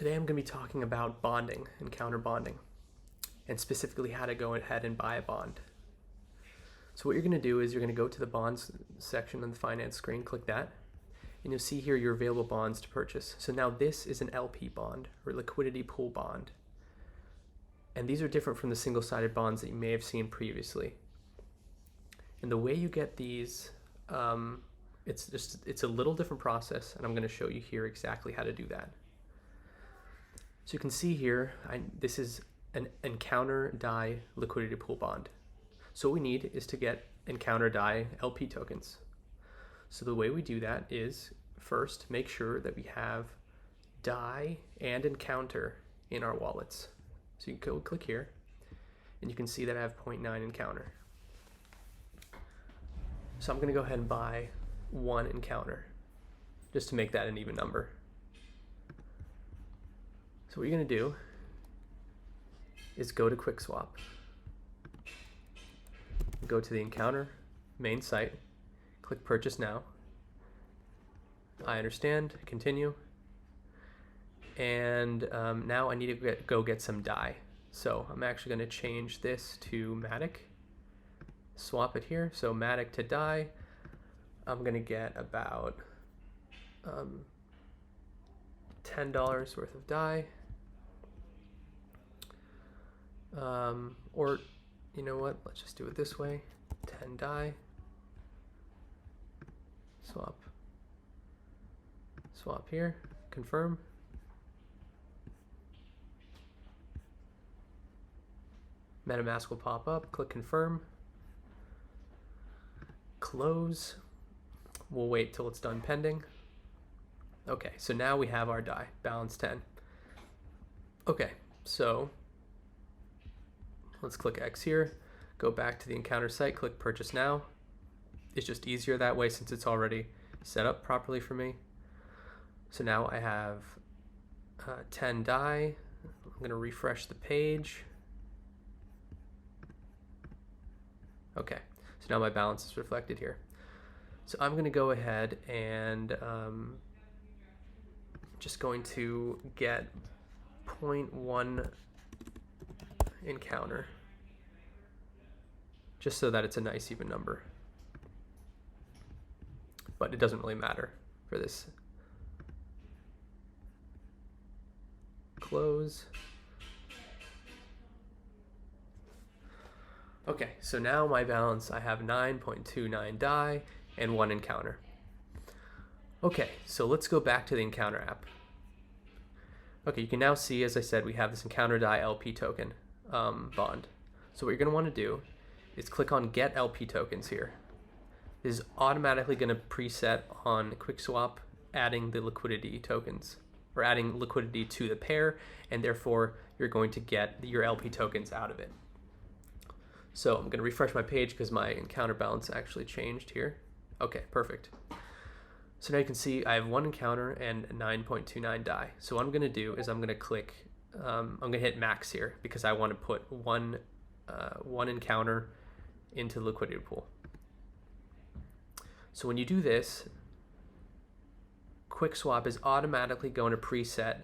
Today I'm going to be talking about bonding and counter bonding, and specifically how to go ahead and buy a bond. So what you're going to do is you're going to go to the bonds section on the finance screen, click that, and you'll see here your available bonds to purchase. So now this is an LP bond, or liquidity pool bond. And these are different from the single-sided bonds that you may have seen previously. And the way you get these, it's a little different process, and I'm going to show you here exactly how to do that. So you can see here, this is an ENCTR DAI liquidity pool bond. So what we need is to get ENCTR DAI LP tokens. So the way we do that is first make sure that we have DAI and ENCTR in our wallets. So you can go click here, and you can see that I have 0.9 ENCTR. So I'm going to go ahead and buy one ENCTR just to make that an even number. So what you're going to do is go to QuickSwap, go to the ENCTR main site, click Purchase Now. I understand, continue, and now I need to go get some DAI. So I'm actually going to change this to Matic, swap it here. So Matic to DAI, I'm going to get about $10 worth of DAI. Or you know what, let's just do it this way, 10 DAI, swap here, confirm. MetaMask will pop up, click confirm, close, we'll wait till it's done pending. Okay, so now we have our DAI, balance 10. Okay, so let's click X here, go back to the ENCTR site, click Purchase Now. It's just easier that way since it's already set up properly for me. So now I have 10 DAI. I'm going to refresh the page. Okay, so now my balance is reflected here. So I'm going to go ahead and just going to get 0.1 ENCTR, just so that it's a nice even number, but it doesn't really matter for this. Close. Okay, so now my balance, I have 9.29 DAI and 1 ENCTR. Okay, so let's go back to the ENCTR app. Okay, you can now see, as I said, we have this ENCTR DAI LP token bond. So what you're going to want to do is click on Get LP Tokens here. This is automatically going to preset on QuickSwap adding the liquidity tokens, or adding liquidity to the pair, and therefore you're going to get your LP tokens out of it. So I'm going to refresh my page because my ENCTR balance actually changed here. Okay, perfect. So now you can see I have 1 ENCTR and 9.29 DAI. So what I'm going to do is I'm going to click, I'm going to hit max here because I want to put one ENCTR into the liquidity pool. So when you do this, QuickSwap is automatically going to preset.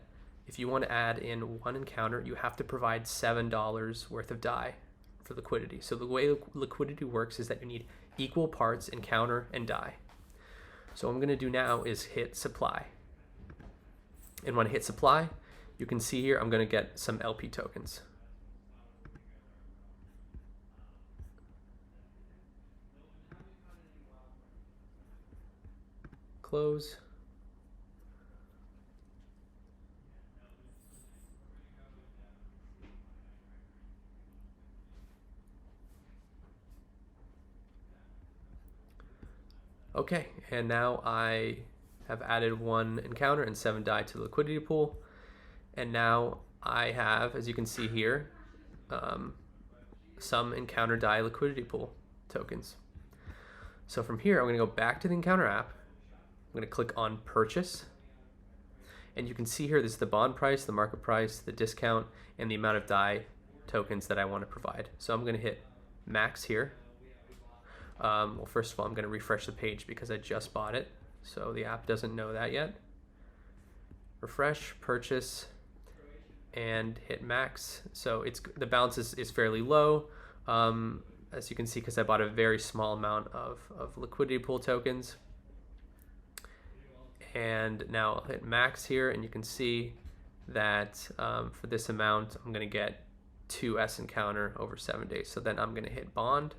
If you want to add in 1 ENCTR, you have to provide $7 worth of DAI for liquidity. So the way liquidity works is that you need equal parts ENCTR and DAI. So what I'm going to do now is hit supply. And when I hit supply, you can see here I'm going to get some LP tokens. Close. Okay, and now I have added 1 ENCTR and 7 DAI to the liquidity pool. And now I have, as you can see here, some ENCTR DAI liquidity pool tokens. So from here, I'm going to go back to the ENCTR app. I'm going to click on Purchase. And you can see here, this is the bond price, the market price, the discount, and the amount of DAI tokens that I want to provide. So I'm going to hit max here. Well, first of all, I'm going to refresh the page because I just bought it, so the app doesn't know that yet. Refresh, purchase, and hit max. So the balance is fairly low, as you can see, because I bought a very small amount of liquidity pool tokens. And now I'll hit max here, and you can see that for this amount, I'm going to get 2 ENCTR over 7 days. So then I'm going to hit bond,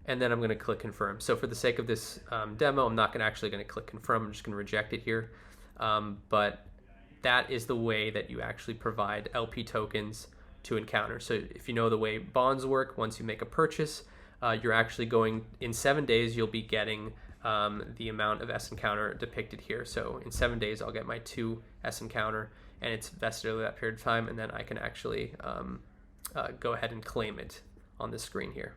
and then I'm going to click confirm. So for the sake of this demo, I'm not actually going to click confirm. I'm just going to reject it here. But that is the way that you actually provide LP tokens to ENCTR. So if you know the way bonds work, once you make a purchase, you're actually going, in 7 days, you'll be getting the amount of ENCTR depicted here. So in 7 days, I'll get my 2 ENCTR, and it's vested over that period of time, and then I can actually go ahead and claim it on the screen here.